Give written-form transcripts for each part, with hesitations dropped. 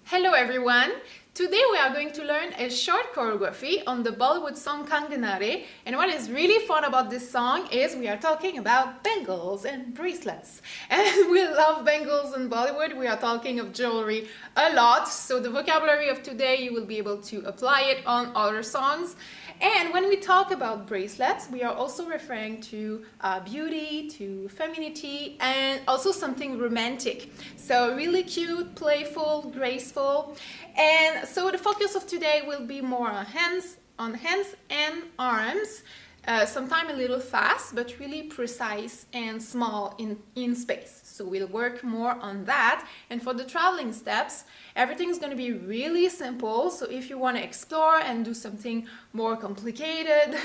Hello everyone! Today we are going to learn a short choreography on the Bollywood song Kangna, and what is really fun about this song is we are talking about bangles and bracelets. And we love bangles in Bollywood, we are talking of jewelry a lot, so the vocabulary of today you will be able to apply it on other songs. And when we talk about bracelets, we are also referring to beauty, to femininity, and also something romantic. So really cute, playful, graceful. And so the focus of today will be more on hands and arms. Sometimes a little fast, but really precise and small in space. So we'll work more on that. And for the traveling steps, everything's going to be really simple. So if you want to explore and do something more complicated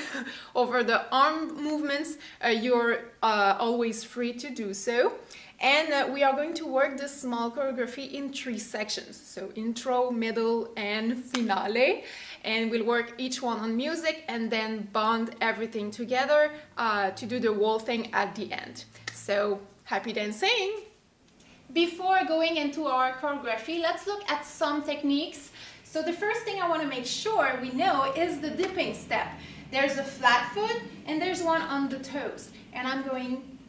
over the arm movements, you're always free to do so. And we are going to work this small choreography in 3 sections. So intro, middle, and finale. And we'll work each one on music and then bond everything together to do the whole thing at the end. So happy dancing! Before going into our choreography, let's look at some techniques. So the first thing I want to make sure we know is the dipping step. There's a flat foot and there's one on the toes. And I'm going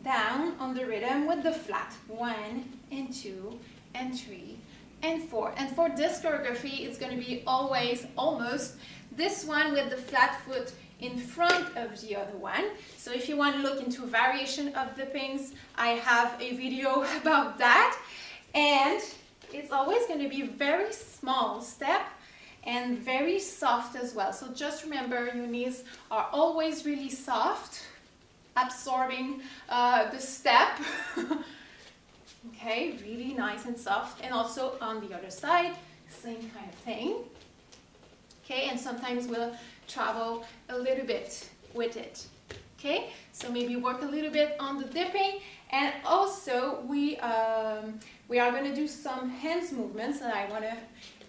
down on the rhythm with the flat. 1 and 2 and 3 and 4. And for this choreography, it's going to be always almost this one with the flat foot in front of the other one. So if you want to look into variation of dippings, I have a video about that. And it's always going to be very small step and very soft as well. So just remember, your knees are always really soft, absorbing the step. Okay, really nice and soft. And also on the other side, same kind of thing. Okay, and sometimes we'll travel a little bit with it. Okay, so maybe work a little bit on the dipping. And also we are going to do some hands movements that I want to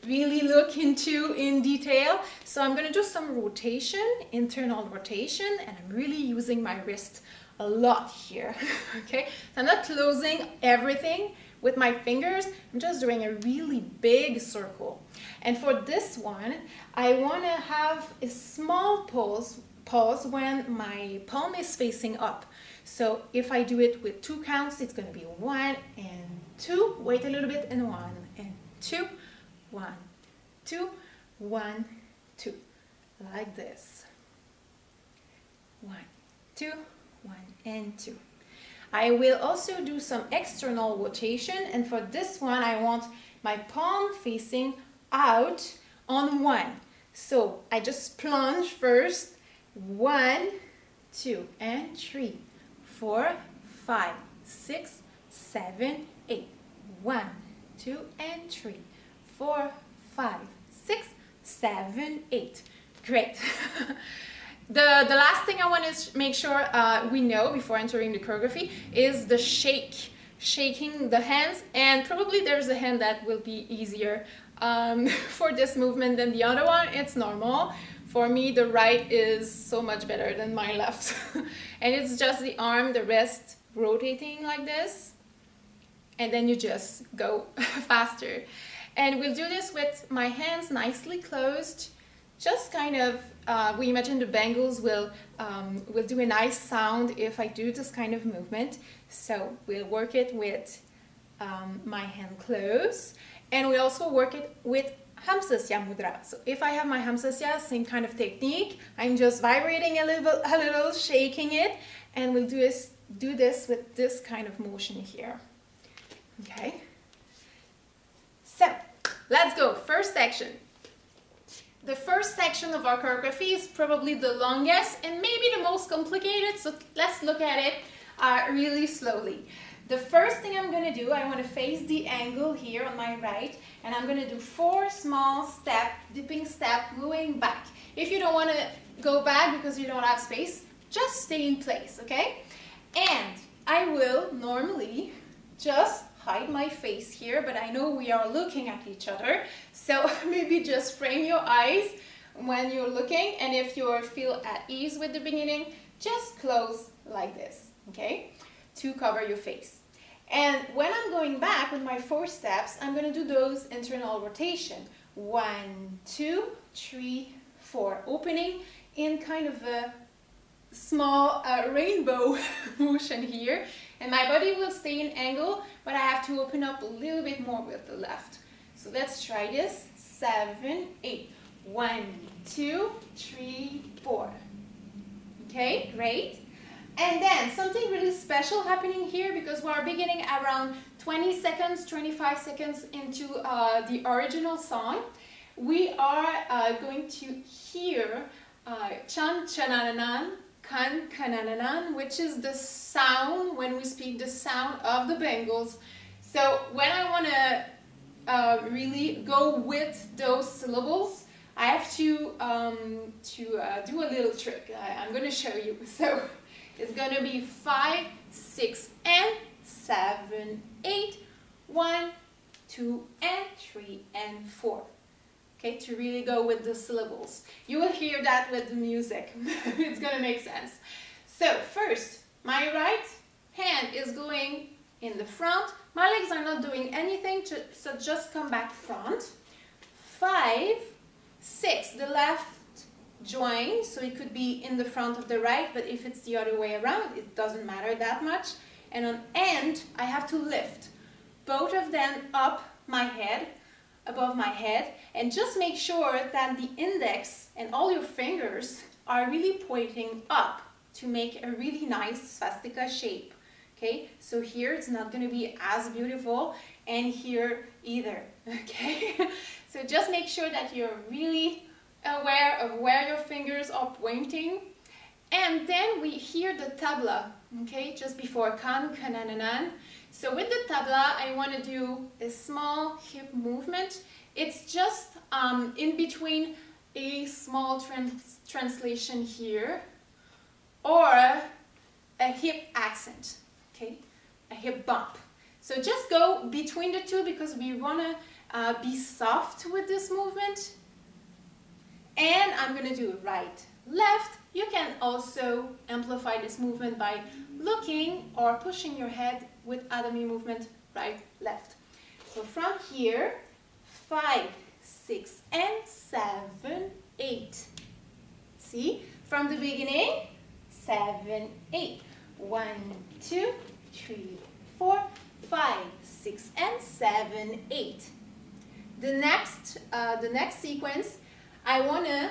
really look into in detail. So I'm going to do some rotation, internal rotation, and I'm really using my wrist a lot here. Okay, so I'm not closing everything with my fingers, I'm just doing a really big circle. And for this one, I want to have a small pause when my palm is facing up. So if I do it with 2 counts, it's going to be 1 and 2, wait a little bit, and 1 and 2, 1, 2, 1, 2, like this. 1, 2, 1 and 2. I will also do some external rotation, and for this one I want my palm facing out on 1. So I just plunge first, 1, 2 and 3, 4, 5, 6, 7, 8. 1, 2 and 3, 4, 5, 6, 7, 8. Great. The last thing I want to make sure we know before entering the choreography is the shaking the hands, and probably there's a hand that will be easier for this movement than the other one. It's normal. For me, the right is so much better than my left. And it's just the arm, the wrist rotating like this, and then you just go faster. And we'll do this with my hands nicely closed. Just kind of, we imagine the bangles will do a nice sound if I do this kind of movement. So we'll work it with my hand closed, and we also work it with hamsasya mudra. So if I have my hamsasya, same kind of technique. I'm just vibrating a little, shaking it, and we'll do this with this kind of motion here. Okay. So let's go. First section. The first section of our choreography is probably the longest and maybe the most complicated, so let's look at it really slowly. The first thing I'm going to do, I want to face the angle here on my right, and I'm going to do 4 small step, dipping step, going back. If you don't want to go back because you don't have space, just stay in place, okay? And I will normally just hide my face here, but I know we are looking at each other, so maybe just frame your eyes when you're looking, and if you feel at ease with the beginning, just close like this, okay, to cover your face. And when I'm going back with my 4 steps, I'm going to do those internal rotation. 1, 2, 3, 4. Opening in kind of a small rainbow motion here. And my body will stay in angle, but I have to open up a little bit more with the left. So let's try this. 7, 8. 1, 2, 3, 4. Okay, great. And then something really special happening here, because we are beginning around 20 seconds, 25 seconds into the original song. We are going to hear chan chanananan, kan kanananan, which is the sound when we speak the sound of the Bengals. So when I want to really go with those syllables, I have to do a little trick. I'm going to show you. So it's going to be 5, 6, and 7, 8, 1, 2, and 3, and 4. Okay, to really go with the syllables. You will hear that with the music. It's going to make sense. So first, my right hand is going in the front. My legs are not doing anything, so just come back front. 5, 6, the left join, so it could be in the front of the right, but if it's the other way around, it doesn't matter that much. And on end, I have to lift both of them up my head, above my head, and just make sure that the index and all your fingers are really pointing up to make a really nice swastika shape. Okay, so here it's not going to be as beautiful, and here either. Okay, so just make sure that you're really aware of where your fingers are pointing. And then we hear the tabla, okay, just before kan, kanananan. So with the tabla, I want to do a small hip movement. It's just in between a small translation here, or a hip accent, okay, a hip bump. So just go between the two, because we want to be soft with this movement. And I'm going to do right, left. You can also amplify this movement by looking or pushing your head with Adami movement, right, left. So from here, 5, 6, and 7, 8. See, from the beginning, 7, 8. 1, 2, 3, 4, 5, 6, and 7, 8. The next sequence, I want to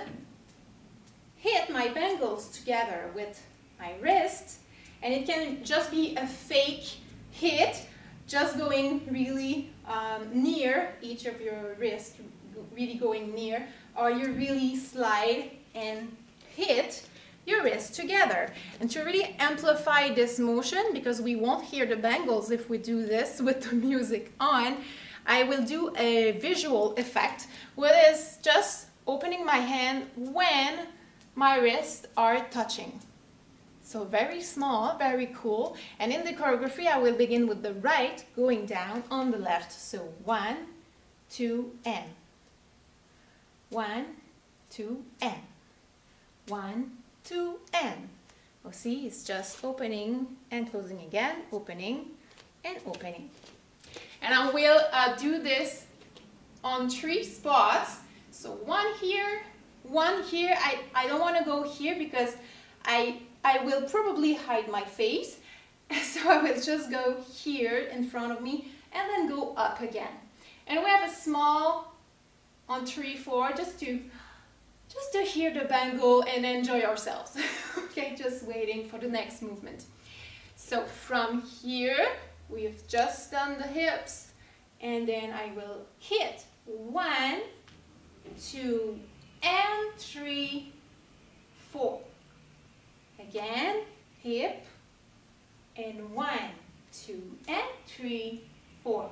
hit my bangles together with my wrist, and it can just be a fake hit, just going really near each of your wrists, really going near, or you really slide and hit your wrists together. And to really amplify this motion, because we won't hear the bangles if we do this with the music on, I will do a visual effect, which is just opening my hand when my wrists are touching. So very small, very cool. And in the choreography, I will begin with the right going down on the left. So 1, 2, and. 1, 2, and. 1, 2, and. Oh, see, it's just opening and closing again, opening and opening. And I will do this on 3 spots. So 1 here, 1 here. I don't want to go here because I will probably hide my face. So I will just go here in front of me and then go up again. And we have a small on 3, 4, just to hear the bangle and enjoy ourselves. Okay, just waiting for the next movement. So from here, we've just done the hips, and then I will hit 1, 2, and 3, 4. Again, hip, and 1, 2, and 3, 4.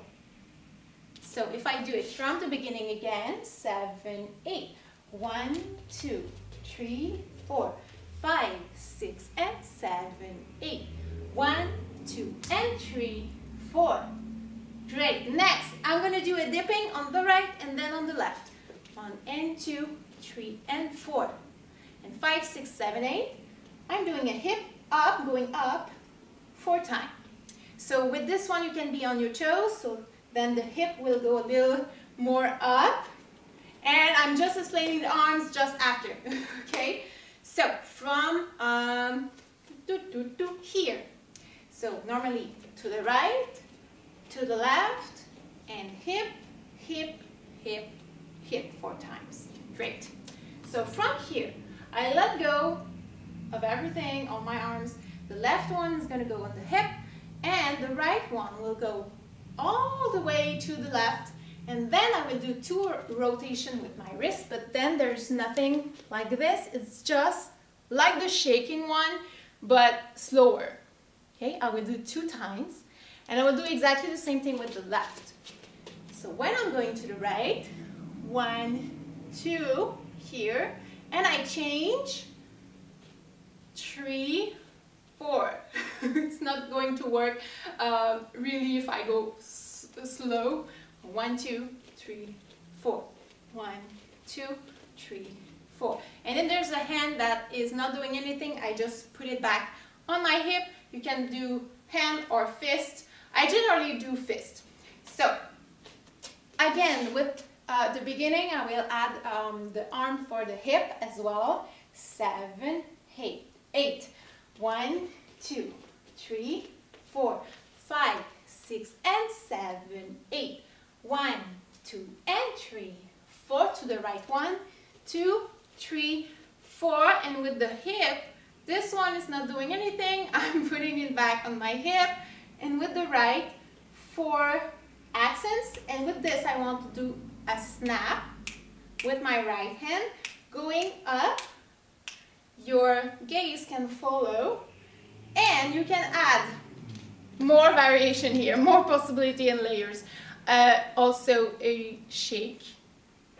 So if I do it from the beginning again, 7, 8. 1, 2, 3, 4, 5, 6, and 7, 8. 1, 2, and 3, 4. Great. Next, I'm going to do a dipping on the right and then on the left. 1 and 2, 3 and 4. And 5, 6, 7, 8. I'm doing a hip up, going up 4 times. So with this one, you can be on your toes, so then the hip will go a little more up. And I'm just explaining the arms just after, okay? So from here. So normally to the right, to the left, and hip, hip, hip, hip 4 times. Great. So from here, I let go of everything on my arms. The left one is going to go on the hip, and the right one will go all the way to the left. And then I will do 2 rotations with my wrist, but then there's nothing like this. It's just like the shaking one, but slower. Okay, I will do 2 times, and I will do exactly the same thing with the left. So when I'm going to the right, 1, 2, here, and I change, 3, 4. It's not going to work really if I go slow. 1, 2, 3, 4. 1, 2, 3, 4. And then there's a hand that is not doing anything. I just put it back on my hip. You can do hand or fist. I generally do fist. So again, with the beginning, I will add the arm for the hip as well. 7, 8. 1, 2, 3, 4, 5, 6, and 7, 8. 1, 2, and 3, 4 to the right. 1, 2, 3, 4. And with the hip, this one is not doing anything. I'm putting it back on my hip. And with the right, 4 accents. And with this, I want to do a snap with my right hand going up. Your gaze can follow, and you can add more variation here, more possibility and layers. Also a shake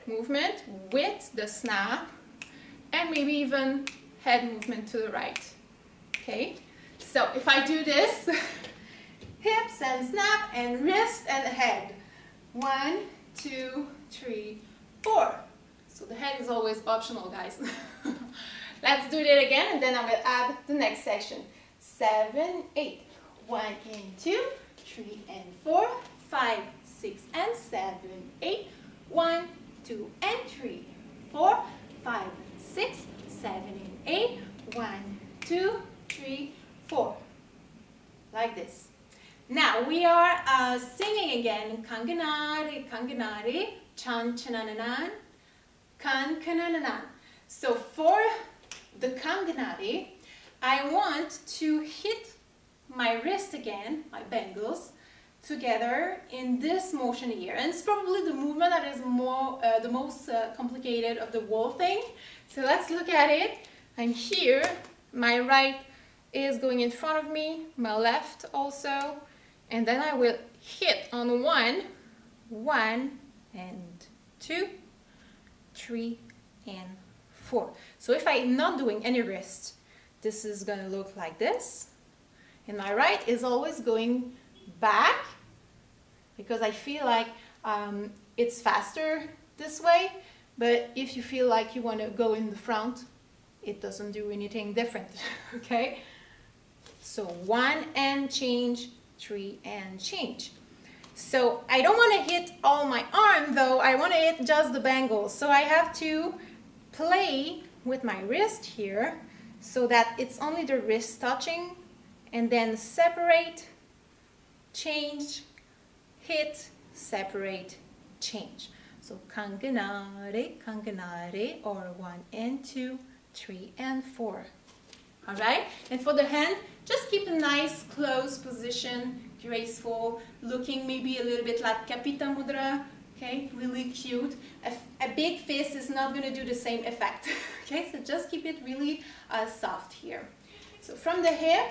movement with the snap, and maybe even head movement to the right. Okay, so if I do this, hips and snap and wrist and head. 1, 2, 3, 4. So the head is always optional, guys. Let's do that again, and then I will add the next section. 7, 8. 1 and 2, 3 and 4, 5, 6 and 7, 8. 1, 2 and 3, 4, 5, 6, 7 and 8. 1, 2, 3, 4. Like this. Now we are singing again. Kangna, kangna, chan chanananan, kan kanananan. So for the Kangna, I want to hit my wrist again, my bangles, together in this motion here. And it's probably the movement that is the most complicated of the whole thing. So let's look at it. I'm here. My right is going in front of me, my left also. And then I will hit on 1 and 2, 3 and 4. So if I'm not doing any wrist, this is going to look like this. And my right is always going back because I feel like it's faster this way. But if you feel like you want to go in the front, it doesn't do anything different. Okay? So 1 and change, 3 and change. So I don't want to hit all my arm though. I want to hit just the bangles. So I have to play with my wrist here so that it's only the wrist touching, and then separate, change, hit, separate, change. So kanganare, kanganare, or 1 and 2, 3 and 4. All right, and for the hand, just keep a nice close position, graceful, looking maybe a little bit like Kapita Mudra. Okay, really cute. A big fist is not going to do the same effect. Okay, so just keep it really soft here. So from the hip,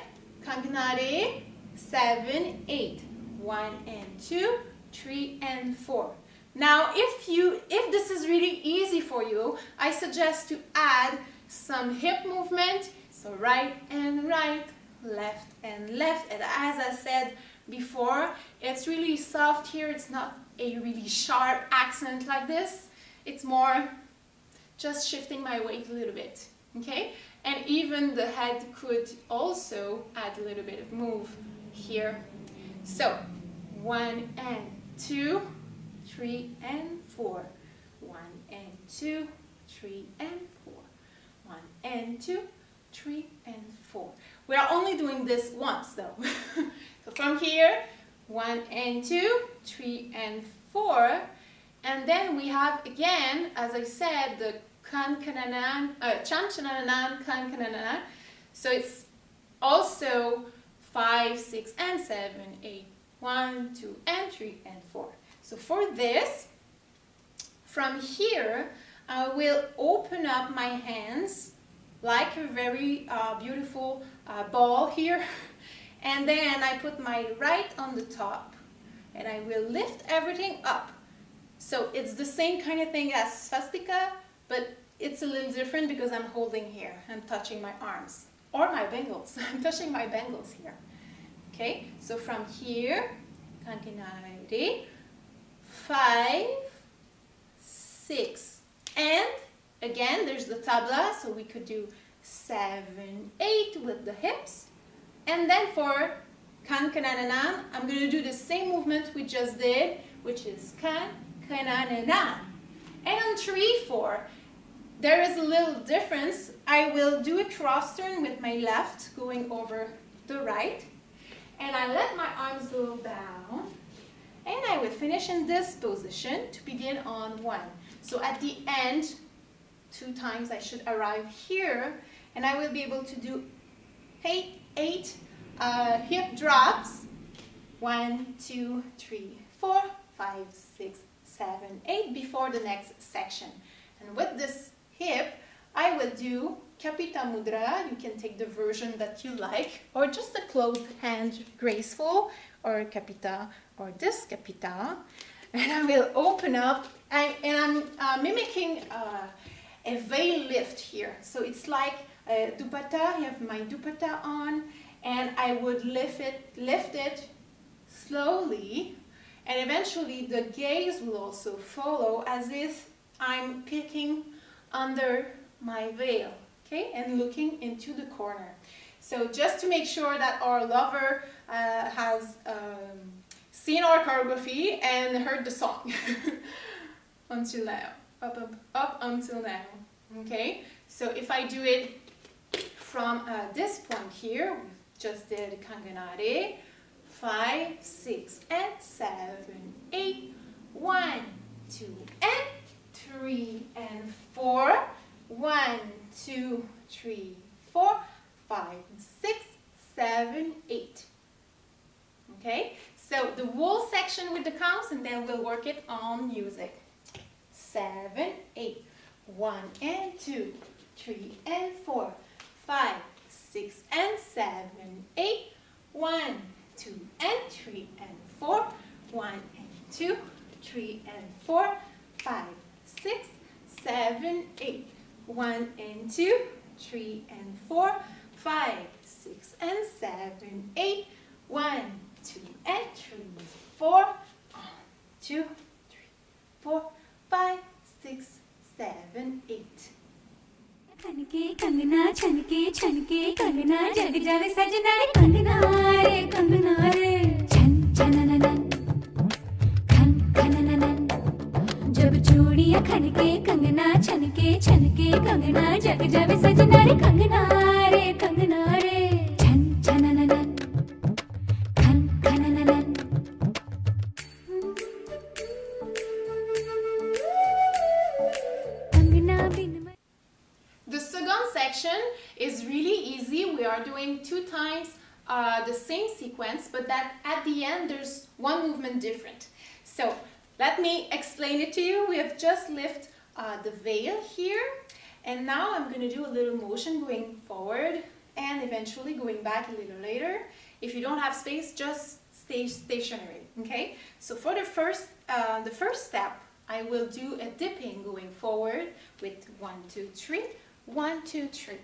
Kangnare, 7, 8, 1 and 2, 3 and 4. Now, if this is really easy for you, I suggest to add some hip movement. So right and right, left and left. And as I said before, it's really soft here. It's not a really sharp accent like this. It's more just shifting my weight a little bit. Okay? And even the head could also add a little bit of move here. So 1 and 2, 3 and 4. 1 and 2, 3 and 4. 1 and 2, 3 and 4. We are only doing this once though. So from here, 1 and 2, 3 and 4. And then we have again, as I said, the kan kananan, chan chananan, kan kananan. So it's also 5, 6 and 7, 8. 1, 2 and 3 and 4. So for this, from here, I will open up my hands like a very beautiful ball here. And then I put my right on the top and I will lift everything up. So it's the same kind of thing as swastika, but it's a little different because I'm holding here. I'm touching my arms or my bangles. I'm touching my bangles here. Okay, so from here, 5, 6, and again, there's the tabla, so we could do 7, 8 with the hips. And then for kan kanananan, I'm going to do the same movement we just did, which is kan kanananan. And on 3, 4, there is a little difference. I will do a cross turn with my left going over the right. And I let my arms go down. And I will finish in this position to begin on 1. So at the end, 2 times I should arrive here. And I will be able to do 8 hip drops. 1, 2, 3, 4, 5, 6, 7, 8 before the next section. And with this hip, I will do Kapita Mudra. You can take the version that you like, or just a closed hand graceful, or Kapita, or this Kapita. And I will open up, and I'm mimicking a veil lift here. So it's like a dupatta. I have my dupatta on, and I would lift it slowly, and eventually the gaze will also follow as if I'm peeking under my veil, okay, and looking into the corner. So just to make sure that our lover has seen our choreography and heard the song until now, up until now, okay? So if I do it from this point here, we just did Kangna, 5, 6, and 7, 8, 1, 2, and 3, and 4, 1, 2, 3, 4, 5, 6, 7, 8. Okay, so the whole section with the counts, and then we'll work it on music. 7, 8, 1 and 2, 3 and 4, 5, 6 and 7, 8, 1, 2 and 3 and 4, 1 and 2, 3 and 4, 5, 6, 7, 8, 1 and 2, 3 and 4, 5, 6 and 7, 8, 1, 2 and 3, 4, 2, 3, 4, 5, 6, 7, 8. कनके कंगना छनके छनके कंगना जग जावे सजना रे कंगना रे छन छनननन खन खनननन जब चूड़ियां खनके कंगना छनके छनके कंगना जग जावे सजना रे कंगना रे छन छनननन खन खनननन कंगना बिन The second section is really easy. We are doing 2 times the same sequence, but that at the end there's one movement different. So let me explain it to you. We have just lifted the veil here, and now I'm going to do a little motion going forward and eventually going back a little later. If you don't have space, just stay stationary. Okay? So for the first step, I will do a dipping going forward with 1, 2, 3. 1, 2, 3.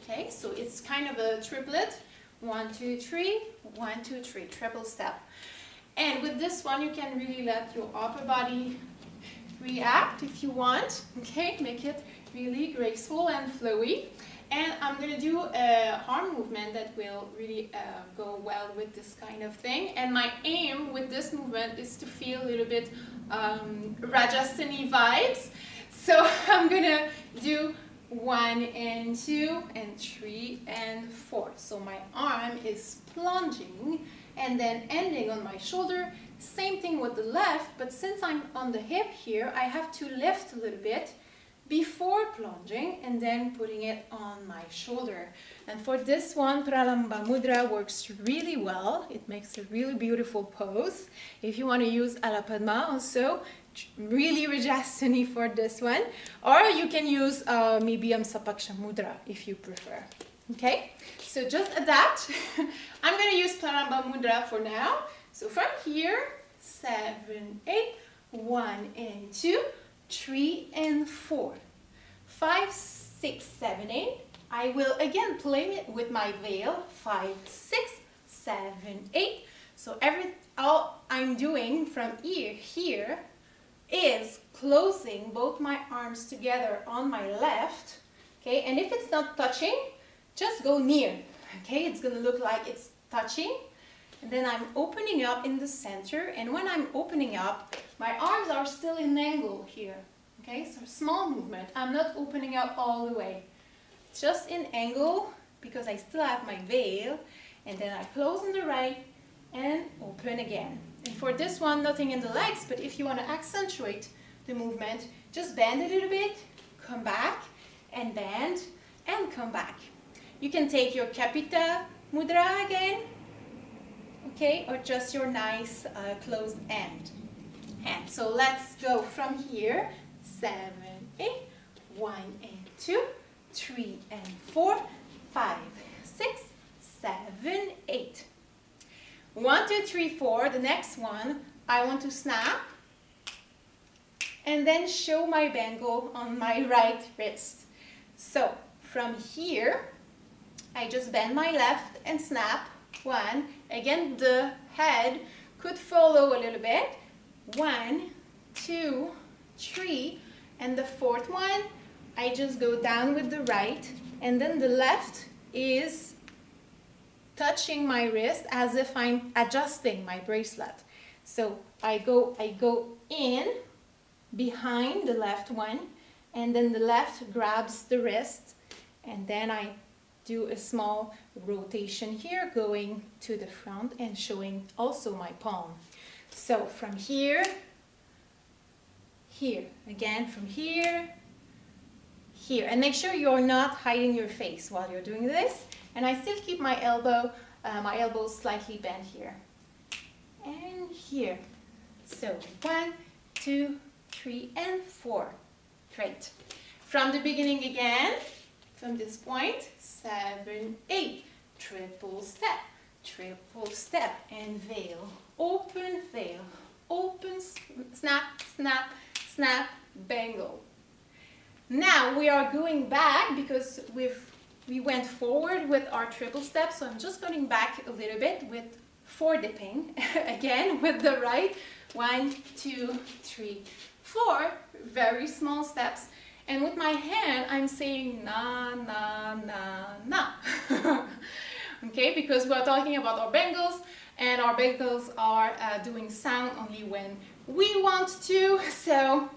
Okay, so it's kind of a triplet. 1, 2, 3, 1, 2, 3, triple step. And with this one, you can really let your upper body react if you want. Okay, make it really graceful and flowy. And I'm going to do a arm movement that will really go well with this kind of thing. And my aim with this movement is to feel a little bit Rajasthani vibes. So I'm going to do 1 and 2 and 3 and 4. So my arm is plunging and then ending on my shoulder. Same thing with the left, but since I'm on the hip here, I have to lift a little bit before plunging and then putting it on my shoulder. And for this one, Pralamba Mudra works really well. It makes a really beautiful pose. If you want to use Alapadma also, really Rajasthani for this one. Or you can use maybe Sapaksha Mudra if you prefer. Okay, so just adapt. I'm going to use Pralamba Mudra for now. So from here, 7, 8, 1 and 2, 3 and 4, 5, 6, 7, 8. I will again play it with my veil. 5, 6, 7, 8. So all I'm doing from here is closing both my arms together on my left. Okay, and if it's not touching, just go near. Okay, it's gonna look like it's touching. And then I'm opening up in the center, and when I'm opening up, my arms are still in angle here. Okay, so small movement. I'm not opening up all the way. Just in angle, because I still have my veil, and then I close on the right and open again. And for this one, nothing in the legs, but if you want to accentuate the movement, just bend a little bit, come back, and bend, and come back. You can take your Kapita Mudra again, okay, or just your nice closed hand. So let's go from here. 7, 8, 1 and 2, 3 and 4, 5, 6, 7, 8. 1, 2, 3, 4. The next one, I want to snap and then show my bangle on my right wrist. So from here, I just bend my left and snap. 1. Again, the head could follow a little bit. 1, 2, 3, and the fourth one, I just go down with the right, and then the left is touching my wrist as if I'm adjusting my bracelet. So I go in behind the left one, and then the left grabs the wrist, and then I do a small rotation here, going to the front and showing also my palm. So from here, here, again from here, here, and make sure you're not hiding your face while you're doing this. And I still keep my elbows slightly bent here and here. So 1, 2, 3, and 4. Great. From the beginning again, from this point, 7, 8, triple step, and veil, open, snap, snap, snap, bangle. Now we are going back because we went forward with our triple step, so I'm just going back a little bit with 4 dipping, again with the right, 1, 2, 3, 4, very small steps. And with my hand, I'm saying na, na, na, na. Okay, because we're talking about our bangles, and our bangles are doing sound only when we want to, so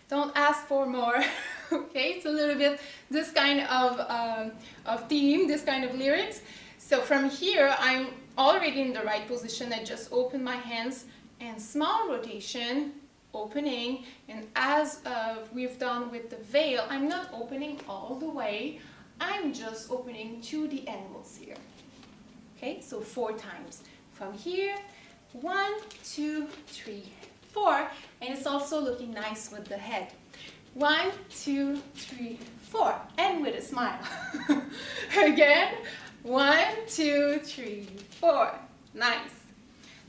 don't ask for more. Okay, it's a little bit this kind of theme, this kind of lyrics. So from here, I'm already in the right position. I just open my hands and small rotation, opening, and as we've done with the veil, I'm not opening all the way, I'm just opening to the angles here. Okay, so 4 times. From here, 1, 2, 3, 4, and it's also looking nice with the head. 1, 2, 3, 4, and with a smile. Again, 1, 2, 3, 4. Nice.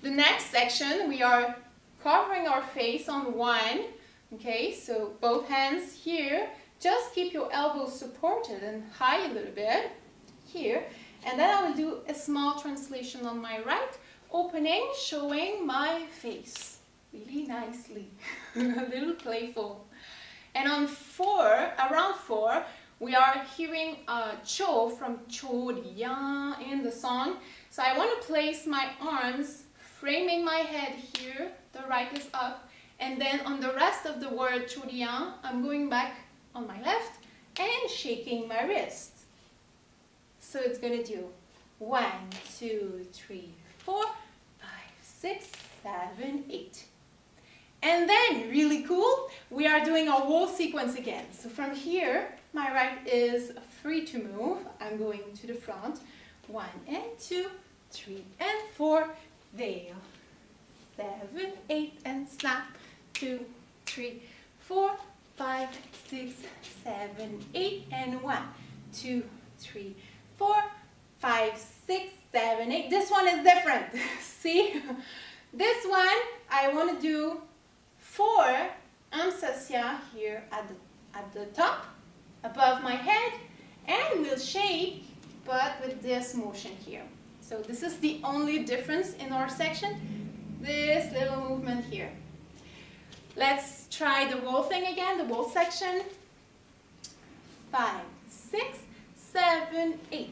The next section, we are covering our face on 1. Okay, so both hands here. Just keep your elbows supported and high a little bit here. And then I will do a small translation on my right, opening, showing my face really nicely, a little playful. And on 4, around 4, We are hearing cho from Tutoriel in the song. So I want to place my arms, framing my head here, the right is up, and then on the rest of the word Tutoriel, I'm going back on my left and shaking my wrist. So it's going to do 1, 2, 3, 4, 5, 6, 7, 8. And then, really cool, we are doing a whole sequence again. So from here, my right is free to move. I'm going to the front. 1 and 2, 3 and 4, veil. 7, 8 and snap. 2, 3, 4, 5, 6, 7, 8 and 1, 2, 3, 4, 5, 6, 7, 8. This one is different. See? This one, I want to do 4 amsasia here at the top, above my head, and we'll shake, but with this motion here. So this is the only difference in our section, this little movement here. Let's try the whole thing again, the whole section. 5, 6, 7, 8.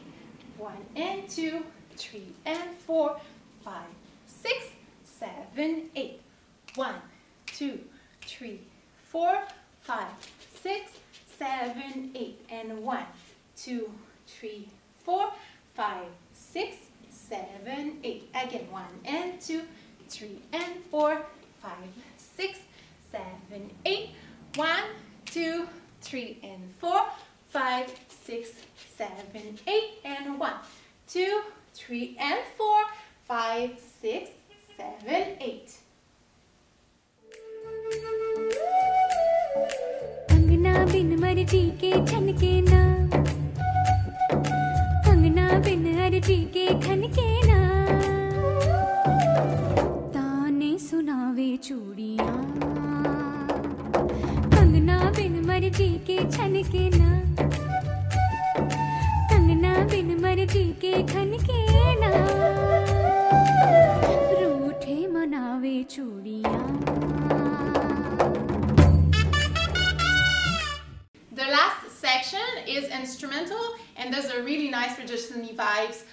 1 and 2, 3 and 4, 5, 6, 7, 8. 1, 2, 3, 4, 5, 6, 7, 8. And 1, 2, 3, 4, 5, 6, 7, 8. Again, 1 and 2, 3 and 4, 5, 6, 7, 8. 1, 2, 3 and 4, 5, 6, 7, 8. And 1, 2, 3 and 4, 5, 6, 7, 8. Kangana बिन मर्जी के छनके ना, कंगना बिन अर्जी के खनके ना, ताने सुनावे चूड़ियां, कंगना बिन मर्जी के छनके ना, कंगना बिन मर्जी के खनके ना, रूठे मनावे चूड़ियां. The last section is instrumental, and there's a really nice Rajasthani vibes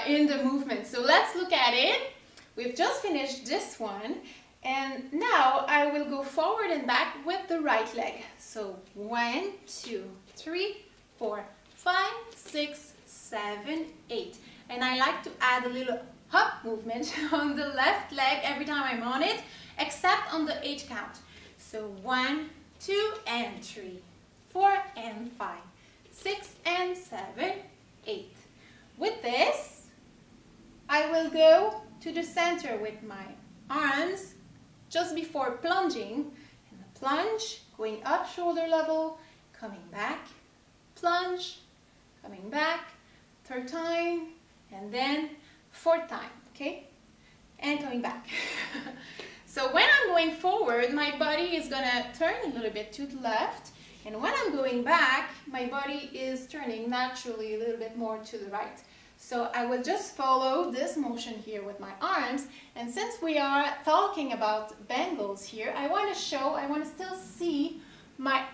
in the movement. So let's look at it. We've just finished this one, and now I will go forward and back with the right leg. So 1, 2, 3, 4, 5, 6, 7, 8. And I like to add a little hop movement on the left leg every time I'm on it, except on the 8 count. So 1, 2, and 3. 4 and 5, 6 and 7, 8. With this, I will go to the center with my arms just before plunging. And the plunge, going up shoulder level, coming back, plunge, coming back, 3rd time, and then 4th time, okay? And coming back. So when I'm going forward, my body is gonna turn a little bit to the left. And when I'm going back, my body is turning naturally a little bit more to the right. So I will just follow this motion here with my arms. And since we are talking about bangles here, I want to still see my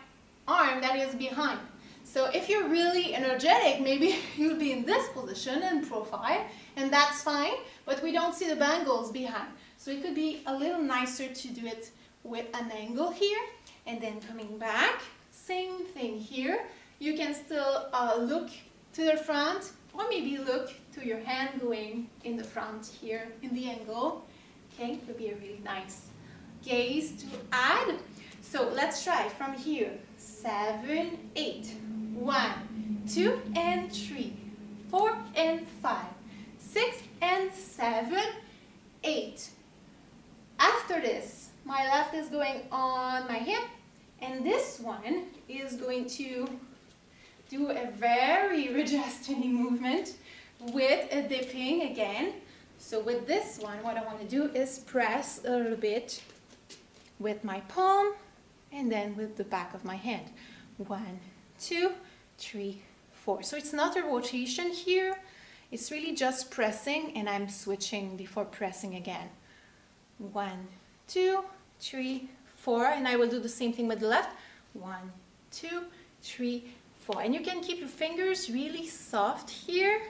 arm that is behind. So if you're really energetic, maybe you'll be in this position in profile, and that's fine, but we don't see the bangles behind. So it could be a little nicer to do it with an angle here, and then coming back. Same thing here. You can still look to the front, or maybe look to your hand going in the front here in the angle. Okay, it would be a really nice gaze to add. So let's try from here. 7, 8. 1, 2, and 3. 4 and 5. 6 and 7, 8. After this, my left is going on my hip. And this one is going to do a very Rajasthani movement with a dipping again. So with this one, what I want to do is press a little bit with my palm and then with the back of my hand. 1, 2, 3, 4. So it's not a rotation here. It's really just pressing, and I'm switching before pressing again. 1, 2, 3, 4, and I will do the same thing with the left. 1, 2, 3, 4. And you can keep your fingers really soft here.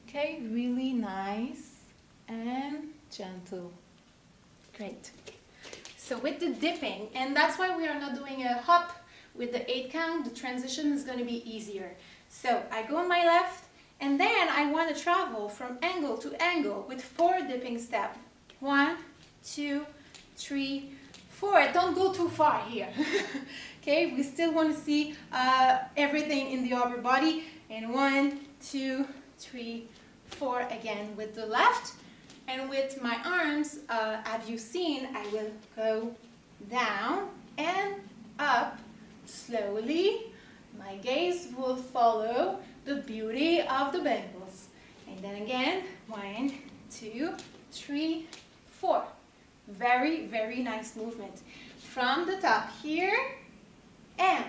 Okay, really nice and gentle. Great. So with the dipping, and that's why we are not doing a hop with the 8 count, the transition is going to be easier. So I go on my left, and then I want to travel from angle to angle with 4 dipping steps. 1, 2, 3, 4. Don't go too far here. Okay, we still want to see everything in the upper body. And 1, 2, 3, 4 again with the left. And with my arms, have you seen, I will go down and up slowly. My gaze will follow the beauty of the bangles. And then again, 1, 2, 3, 4. Very, very nice movement. From the top here, and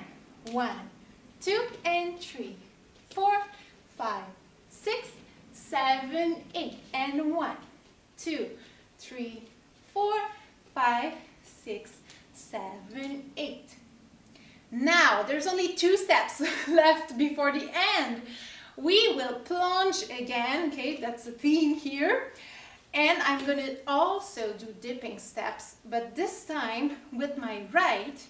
1, 2, and 3, 4, 5, 6, 7, 8, and 1, 2, 3, 4, 5, 6, 7, 8. Now, there's only 2 steps left before the end. We will plunge again, okay, that's the theme here. And I'm going to also do dipping steps, but this time with my right,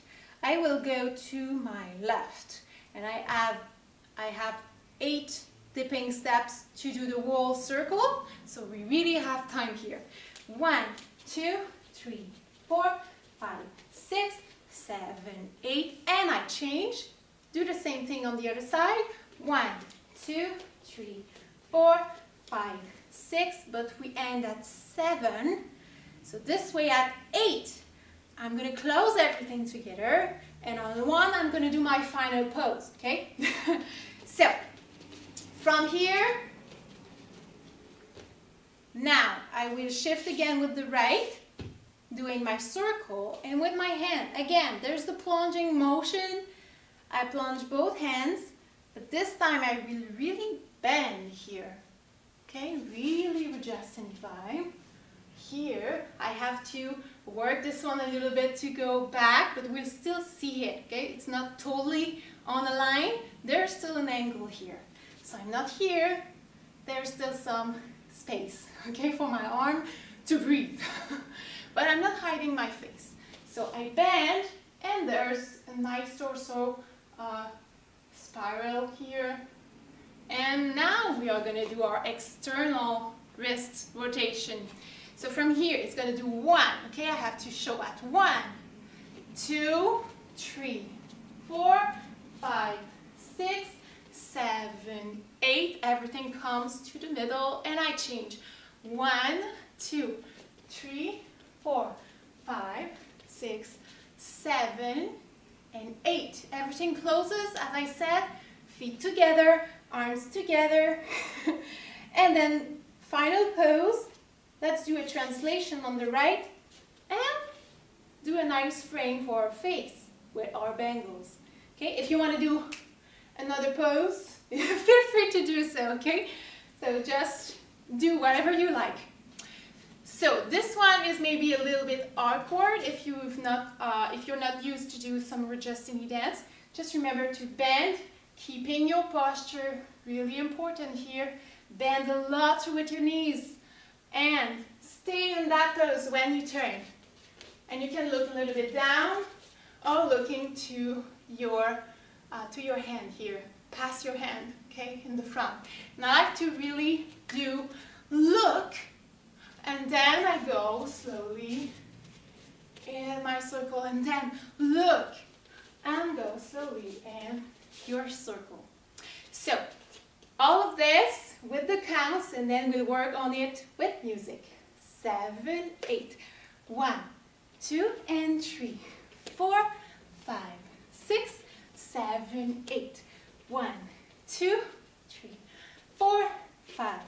I will go to my left. And I have 8 dipping steps to do the whole circle, so we really have time here. 1, 2, 3, 4, 5, 6, 7, 8, and I change. Do the same thing on the other side. 1, 2, 3, 4, 5, 6, but we end at 7. So this way at 8, I'm going to close everything together, and on 1, I'm going to do my final pose, okay? So, from here, now I will shift again with the right, doing my circle, and with my hand, again, there's the plunging motion. I plunge both hands, but this time I will really bend here, okay? Really justify. Here, I have to work this one a little bit to go back, but we'll still see it, okay? It's not totally on a line. There's still an angle here. So I'm not here. There's still some space, okay, for my arm to breathe. But I'm not hiding my face. So I bend, and there's a nice torso spiral here. And now we are going to do our external wrist rotation. So from here, it's going to do 1. Okay, I have to show at 1, 2, 3, 4, 5, 6, 7, 8. Everything comes to the middle, and I change. 1, 2, 3, 4, 5, 6, 7, and 8. Everything closes, as I said, feet together, arms together. And then final pose. Let's do a translation on the right and do a nice frame for our face with our bangles. Okay, if you want to do another pose, feel free to do so, okay? So just do whatever you like. So this one is maybe a little bit awkward if you're not used to do some Rajasthani dance. Just remember to bend, keeping your posture, really important here. Bend a lot with your knees. And stay in that pose when you turn. And you can look a little bit down or looking to your hand here. Pass your hand, okay, in the front. And I like to really do look, and then I go slowly in my circle, and then look and go slowly in your circle. So all of this with the counts, and then we'll work on it with music. 7, 8. 1, 2, and 3, 4, 5, 6, 7, 8. 1, 2, 3, 4, 5,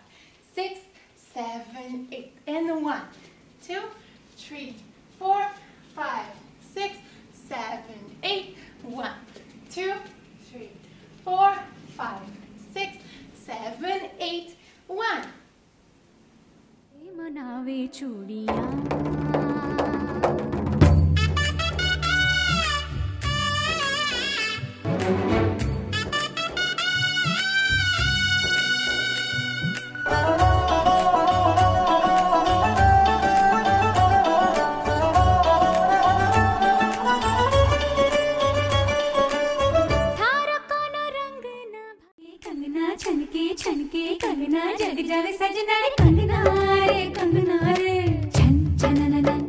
6, 7, 8. And 1, 2, 3, 4, 5, 6, 7, 8. 1, 2, 3, 4, 5, 6, 7, 8, 1. मनावे चूड़ियां जग जावे सजना रे कंगना रे छन छनननन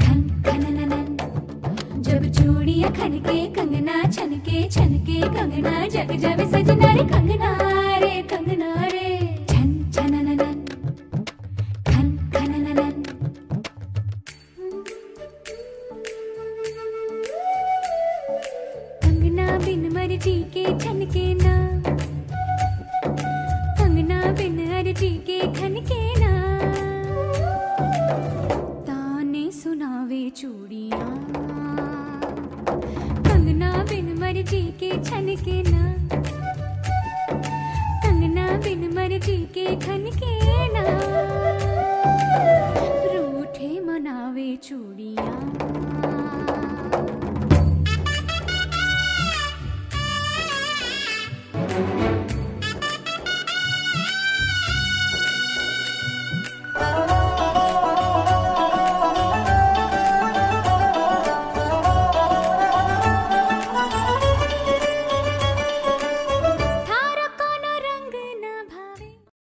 खन खनननन जब चूड़ियां खनके कंगना छनके छनके कंगना जग जावे सजना रे कंगना रे छन छनननन खन खनननन कंगना बिन मर्जी के छनके ना कंगना बिन अर्जी के खनके ना ताने सुनावे चूड़ियां कंगना बिन मर्जी के छनके ना कंगना बिन मर्जी के खनके ना रूठे मनावे चूड़ियां